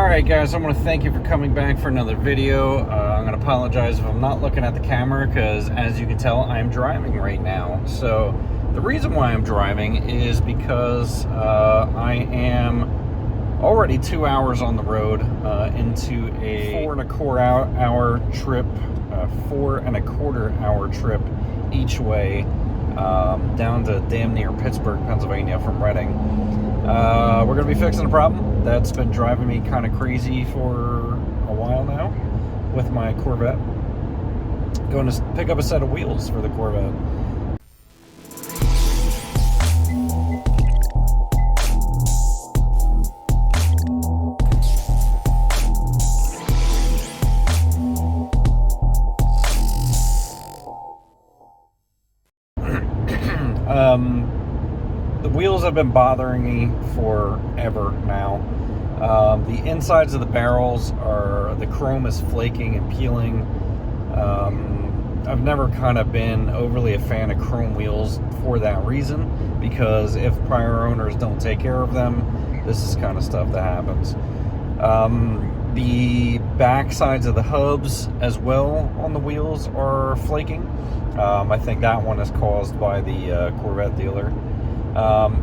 Alright guys, I want to thank you for coming back for another video. I'm going to apologize if I'm not looking at the camera because, as you can tell, I'm driving right now. So the reason why I'm driving is because I am already 2 hours on the road into a 4.25 hour trip each way down to damn near Pittsburgh, Pennsylvania from Reading. We're going to be fixing a problem that's been driving me kind of crazy for a while now with my Corvette. Going to pick up a set of wheels for the Corvette. The wheels have been bothering me forever now. The insides of the barrels the chrome is flaking and peeling. I've never kind of been overly a fan of chrome wheels for that reason, because if prior owners don't take care of them, this is kind of stuff that happens. The back sides of the hubs as well on the wheels are flaking. I think that one is caused by the Corvette dealer.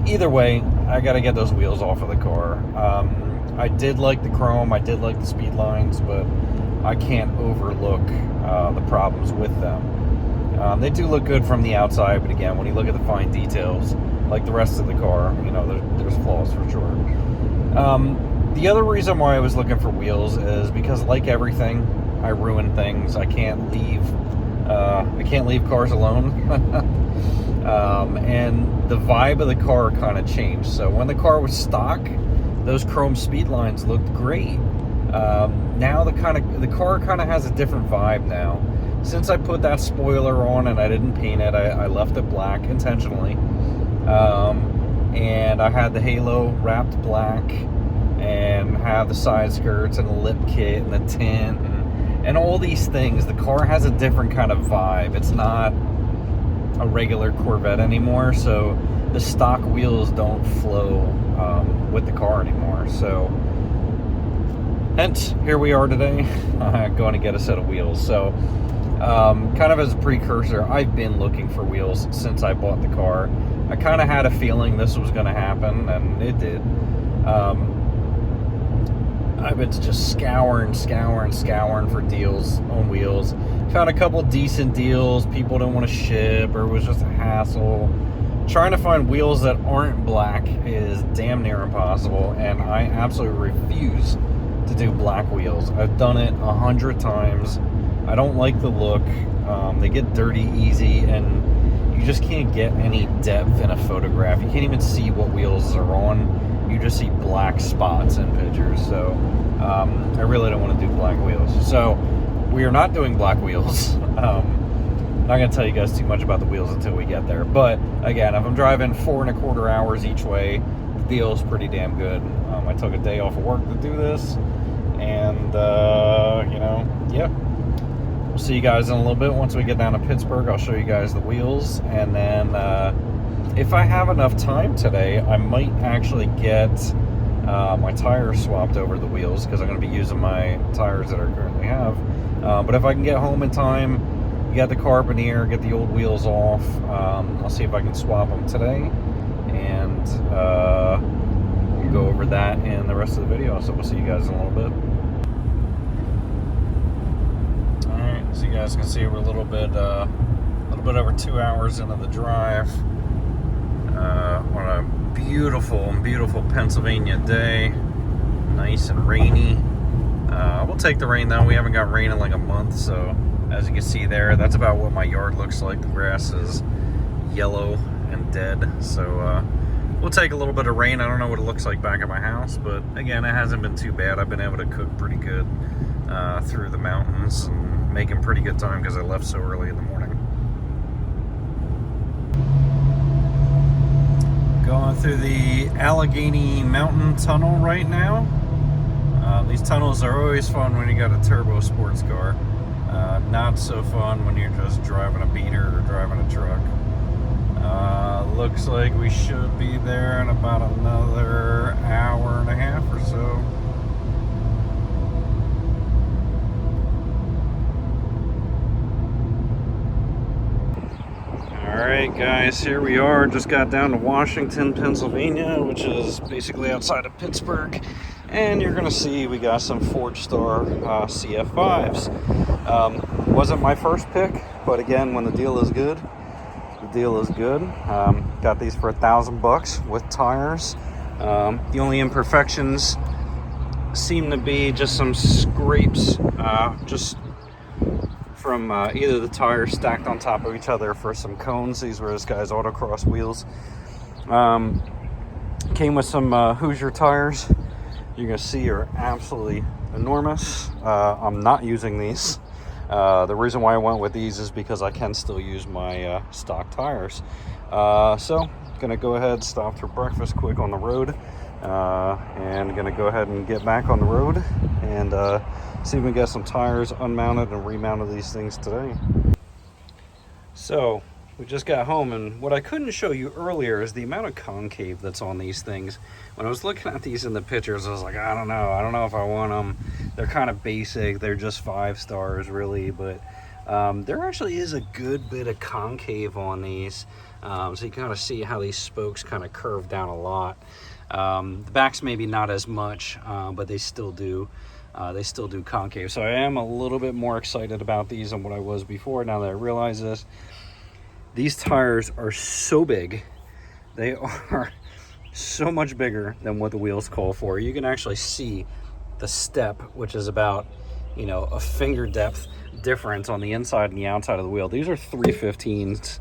Either way, I got to get those wheels off of the car. I did like the chrome, I did like the speed lines, but I can't overlook the problems with them. They do look good from the outside, but again, when you look at the fine details, like the rest of the car, you know, there's flaws for sure. The other reason why I was looking for wheels is because, like everything, I ruin things. I can't leave cars alone. And the vibe of the car kind of changed. So when the car was stock, those chrome speed lines looked great. Now the car kind of has a different vibe now. Since I put that spoiler on and I didn't paint it, I left it black intentionally. And I had the halo wrapped black, and have the side skirts and the lip kit and the tint and all these things. The car has a different kind of vibe. It's not a regular Corvette anymore, so the stock wheels don't flow with the car anymore. So hence, here we are today, going to get a set of wheels. So kind of as a precursor, I've been looking for wheels since I bought the car. I kind of had a feeling this was going to happen, and it did. I've been just scouring for deals on wheels. Found a couple decent deals. People didn't want to ship, or it was just a hassle. Trying to find wheels that aren't black is damn near impossible, and I absolutely refuse to do black wheels. I've done it 100 times. I don't like the look. They get dirty easy, and you just can't get any depth in a photograph. You can't even see what wheels are on. You just see black spots in pictures. So I really don't want to do black wheels. So we are not doing black wheels. I'm not going to tell you guys too much about the wheels until we get there. But again, if I'm driving 4.25 hours each way, the deal is pretty damn good. I took a day off of work to do this, and you know, yeah. We'll see you guys in a little bit. Once we get down to Pittsburgh, I'll show you guys the wheels, and then if I have enough time today, I might actually get my tires swapped over the wheels, because I'm going to be using my tires that I currently have. But if I can get home in time, get the carboneer, get the old wheels off, I'll see if I can swap them today, and we'll go over that in the rest of the video. So we'll see you guys in a little bit. Alright, so you guys can see we're a little bit over 2 hours into the drive. On a beautiful Pennsylvania day, nice and rainy. We'll take the rain though. We haven't got rain in like a month, so as you can see there, that's about what my yard looks like. The grass is yellow and dead, so we'll take a little bit of rain. I don't know what it looks like back at my house, but again, it hasn't been too bad. I've been able to cook pretty good through the mountains and making pretty good time because I left so early in the morning. Going through the Allegheny Mountain Tunnel right now. These tunnels are always fun when you got a turbo sports car. Not so fun when you're just driving a beater or driving a truck. Looks like we should be there in about another hour and a half or so. Guys, here we are. Just got down to Washington, Pennsylvania, which is basically outside of Pittsburgh, and you're gonna see we got some Forgestar CF5s. Wasn't my first pick, but again, when the deal is good, the deal is good. Got these for $1,000 with tires. The only imperfections seem to be just some scrapes, just from either the tires stacked on top of each other for some cones. These were this guy's autocross wheels. Came with some Hoosier tires. You're gonna see are absolutely enormous. I'm not using these. The reason why I went with these is because I can still use my stock tires. So gonna go ahead, stop for breakfast quick on the road, and gonna go ahead and get back on the road and see if we can get some tires unmounted and remounted these things today. So we just got home, and what I couldn't show you earlier is the amount of concave that's on these things. When I was looking at these in the pictures, I was like, I don't know if I want them. They're kind of basic, they're just 5 stars really, but there actually is a good bit of concave on these. So you kind of see how these spokes kind of curve down a lot. The backs maybe not as much, but they still do concave. So I am a little bit more excited about these than what I was before, now that I realize this. These tires are so big. They are so much bigger than what the wheels call for. You can actually see the step, which is about, a finger depth difference on the inside and the outside of the wheel. These are 315s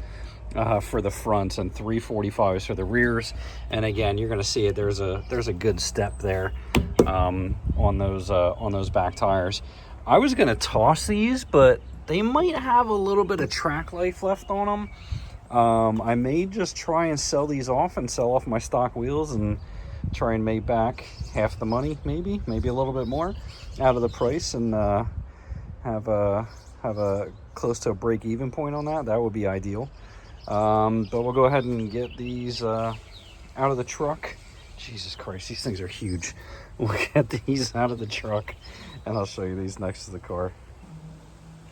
for the fronts and 345s for the rears. And again, you're going to see it. There's a good step there on those back tires. I was going to toss these, but they might have a little bit of track life left on them. I may just try and sell these off and sell off my stock wheels and try and make back half the money, maybe a little bit more out of the price, and have a close to a break-even point on that. That would be ideal. But we'll go ahead and get these out of the truck. Jesus Christ, these things are huge. We'll get these out of the truck, and I'll show you these next to the car.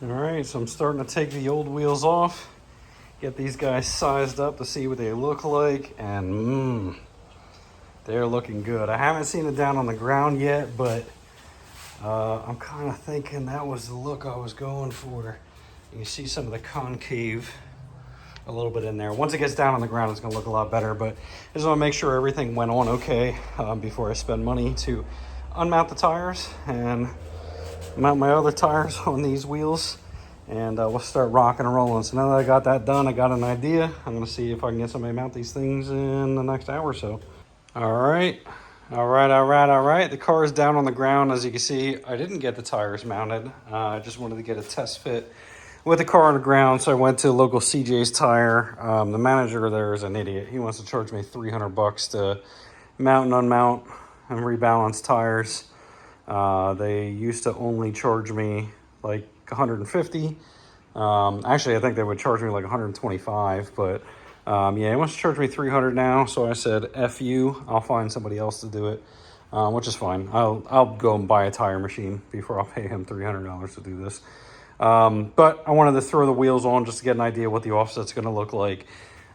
All right, so I'm starting to take the old wheels off, get these guys sized up to see what they look like, and they're looking good. I haven't seen it down on the ground yet, but I'm kind of thinking that was the look I was going for. You can see some of the concave a little bit in there. Once it gets down on the ground, it's gonna look a lot better, but I just wanna make sure everything went on okay before I spend money to unmount the tires and mount my other tires on these wheels, and we'll start rocking and rolling. So now that I got that done, I got an idea. I'm gonna see if I can get somebody to mount these things in the next hour or so. All right. The car is down on the ground. As you can see, I didn't get the tires mounted. I just wanted to get a test fit with the car on the ground, so I went to local CJ's Tire. The manager there is an idiot. He wants to charge me $300 to mount and unmount and rebalance tires. They used to only charge me like $150. Actually, I think they would charge me like $125, but yeah, he wants to charge me $300 now. So I said, F you, I'll find somebody else to do it, which is fine. I'll go and buy a tire machine before I'll pay him $300 to do this. But I wanted to throw the wheels on just to get an idea what the offset's going to look like.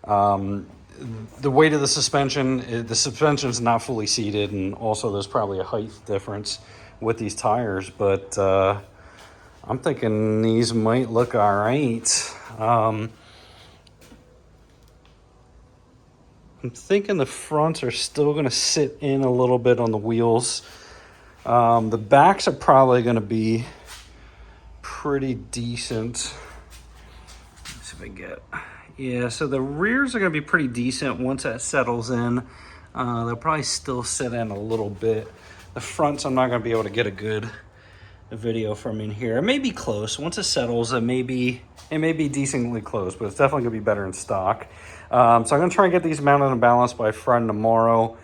The weight of the suspension's not fully seated, and also there's probably a height difference with these tires, but I'm thinking these might look all right. I'm thinking the fronts are still going to sit in a little bit on the wheels. The backs are probably going to be pretty decent. Let's see if I get... Yeah, so the rears are going to be pretty decent once that settles in. They'll probably still sit in a little bit. The fronts, I'm not going to be able to get a good video from in here. It may be close. Once it settles, it may be decently close, but it's definitely going to be better in stock. So I'm going to try and get these mounted and balanced by Friend tomorrow.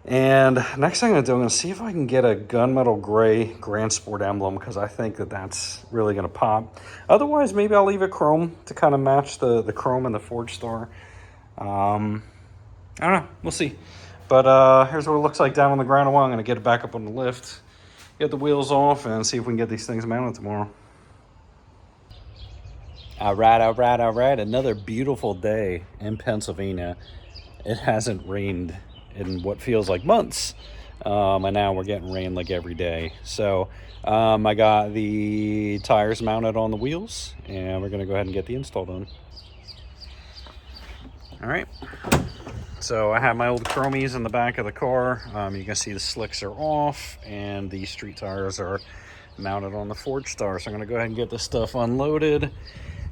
And next thing I'm going to do, I'm going to see if I can get a gunmetal gray Grand Sport emblem, because I think that that's really going to pop. Otherwise, maybe I'll leave it chrome to kind of match the chrome and the Forgestar. I don't know. We'll see. But here's what it looks like down on the ground. I'm going to get it back up on the lift, get the wheels off, and see if we can get these things mounted tomorrow. All right, all right, all right. Another beautiful day in Pennsylvania. It hasn't rained in what feels like months. And now we're getting rain like every day. So I got the tires mounted on the wheels, and we're going to go ahead and get the install done. All right. So I have my old chromies in the back of the car. You can see the slicks are off, and the street tires are mounted on the Forgestar. So I'm going to go ahead and get this stuff unloaded,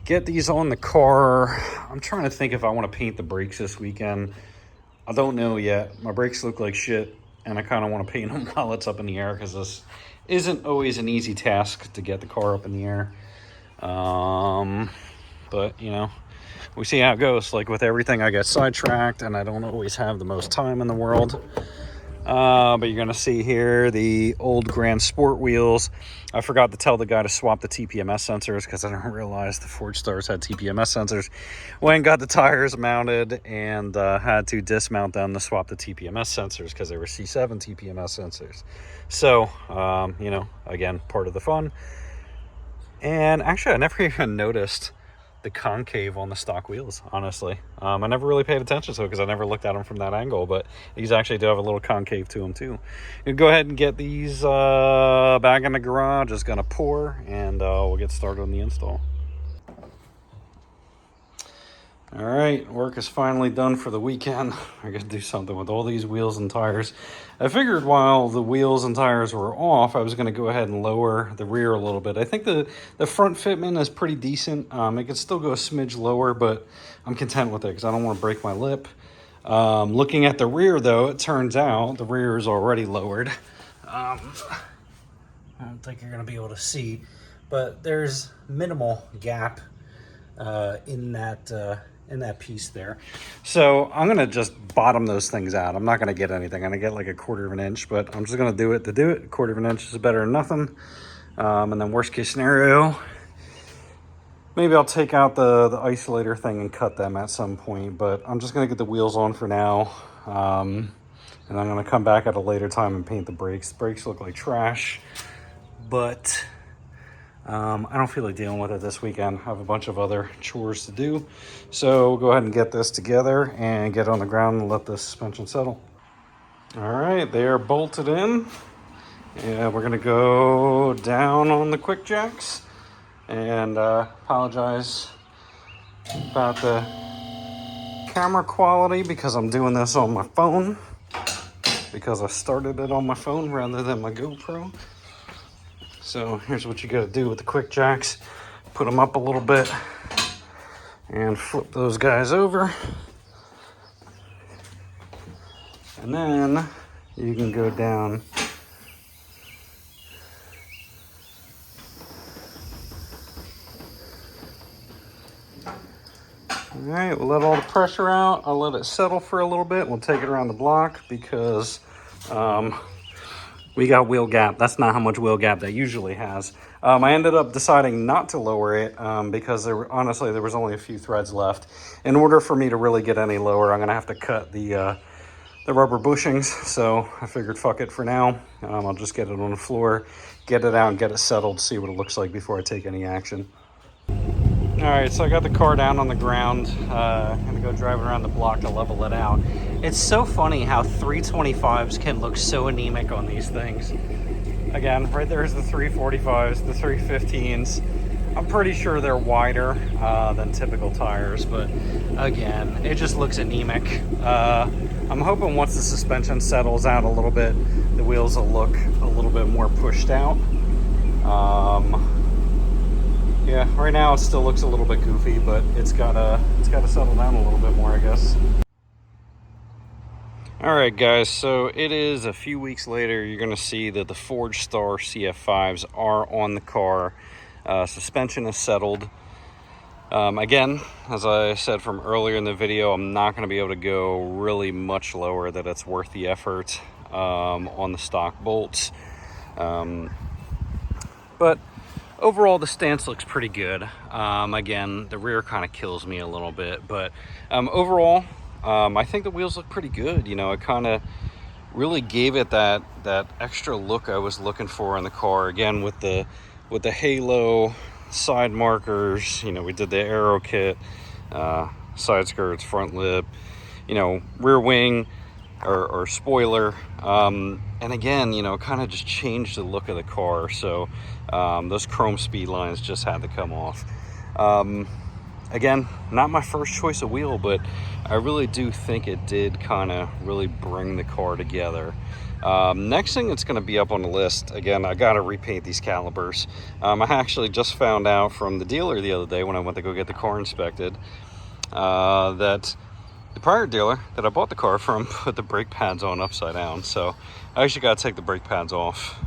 get these on the car. I'm trying to think if I want to paint the brakes this weekend. I don't know yet. My brakes look like shit, and I kind of want to paint them while it's up in the air, because this isn't always an easy task to get the car up in the air. But, you know, we see how it goes. Like with everything, I get sidetracked, and I don't always have the most time in the world. But you're going to see here the old Grand Sport wheels. I forgot to tell the guy to swap the TPMS sensors, because I didn't realize the Forgestars had TPMS sensors. Went and got the tires mounted, and had to dismount them to swap the TPMS sensors, because they were C7 TPMS sensors. So, you know, again, part of the fun. And actually, I never even noticed the concave on the stock wheels, honestly. I never really paid attention to it because I never looked at them from that angle, but these actually do have a little concave to them too. You go ahead and get these back in the garage. It's gonna pour, and we'll get started on the install. All right, work is finally done for the weekend. I gotta do something with all these wheels and tires. I figured while the wheels and tires were off, I was gonna go ahead and lower the rear a little bit. I think the front fitment is pretty decent. It could still go a smidge lower, but I'm content with it because I don't want to break my lip. Looking at the rear though, it turns out the rear is already lowered. I don't think you're gonna be able to see, but there's minimal gap in that piece there. So I'm gonna just bottom those things out. I'm not gonna get anything. I'm gonna get like a 1/4 of an inch, but I'm just gonna do it to do it. 1/4 of an inch is better than nothing. And then worst case scenario, maybe I'll take out the isolator thing and cut them at some point, but I'm just gonna get the wheels on for now. And I'm gonna come back at a later time and paint the brakes. The brakes look like trash, but I don't feel like dealing with it this weekend. I have a bunch of other chores to do. So we'll go ahead and get this together and get on the ground and let the suspension settle. All right, they are bolted in. And we're gonna go down on the quick jacks. And apologize about the camera quality because I'm doing this on my phone, because I started it on my phone rather than my GoPro. So here's what you got to do with the quick jacks. Put them up a little bit and flip those guys over. And then you can go down All right, we'll let all the pressure out. I'll let it settle for a little bit. We'll take it around the block because we got wheel gap. That's not how much wheel gap that usually has. I ended up deciding not to lower it because honestly, there was only a few threads left. In order for me to really get any lower, I'm gonna have to cut the rubber bushings. So I figured, fuck it for now. I'll just get it on the floor, get it out and get it settled, see what it looks like before I take any action. All right, so I got the car down on the ground. I'm gonna go drive around the block to level it out. It's so funny how 325s can look so anemic on these things. Again, right there's the 345s, the 315s. I'm pretty sure they're wider than typical tires, but again, it just looks anemic. I'm hoping once the suspension settles out a little bit, the wheels will look a little bit more pushed out. Yeah, right now it still looks a little bit goofy, but it's gotta settle down a little bit more, I guess. All right, guys, so it is a few weeks later. You're gonna see that the Forgestar CF5s are on the car. Suspension is settled. Again, as I said from earlier in the video, I'm not gonna be able to go really much lower that it's worth the effort on the stock bolts. But overall, the stance looks pretty good. Again, the rear kind of kills me a little bit, but overall, I think the wheels look pretty good. You know, it kind of really gave it that extra look I was looking for in the car. Again, with the halo side markers, you know, we did the aero kit, side skirts, front lip, you know, rear wing or spoiler, and again, you know, kind of just changed the look of the car. So those chrome speed lines just had to come off. Again, not my first choice of wheel, but I really do think it did kind of really bring the car together. Next thing that's going to be up on the list, again, I got to repaint these calipers. I actually just found out from the dealer the other day when I went to go get the car inspected that the prior dealer that I bought the car from put the brake pads on upside down. So I actually got to take the brake pads off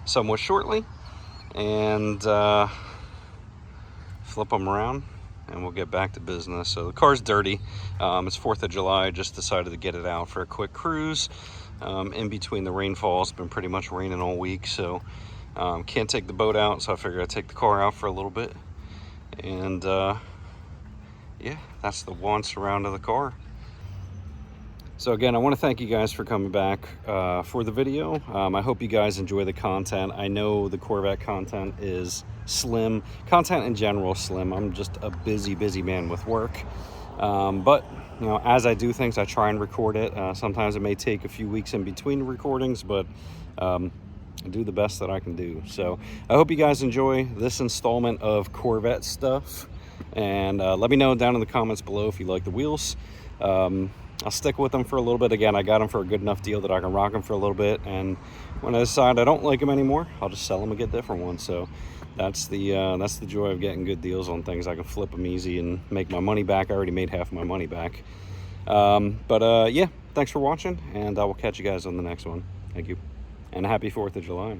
somewhat shortly and flip them around, and we'll get back to business. So the car's dirty. It's 4th of July. I just decided to get it out for a quick cruise. In between the rainfall, it's been pretty much raining all week, so can't take the boat out, so I figured I'd take the car out for a little bit. And yeah, that's the once around of the car. So again, I want to thank you guys for coming back for the video. I hope you guys enjoy the content. I know the Corvette content is slim. Content in general is slim. I'm just a busy man with work. But you know, as I do things, I try and record it. Sometimes it may take a few weeks in between recordings, but I do the best that I can do. So I hope you guys enjoy this installment of Corvette stuff. And let me know down in the comments below if you like the wheels. I'll stick with them for a little bit. Again, I got them for a good enough deal that I can rock them for a little bit. And when I decide I don't like them anymore, I'll just sell them and get different ones. So that's the joy of getting good deals on things. I can flip them easy and make my money back. I already made half of my money back. Yeah, thanks for watching, and I will catch you guys on the next one. Thank you, and happy 4th of July.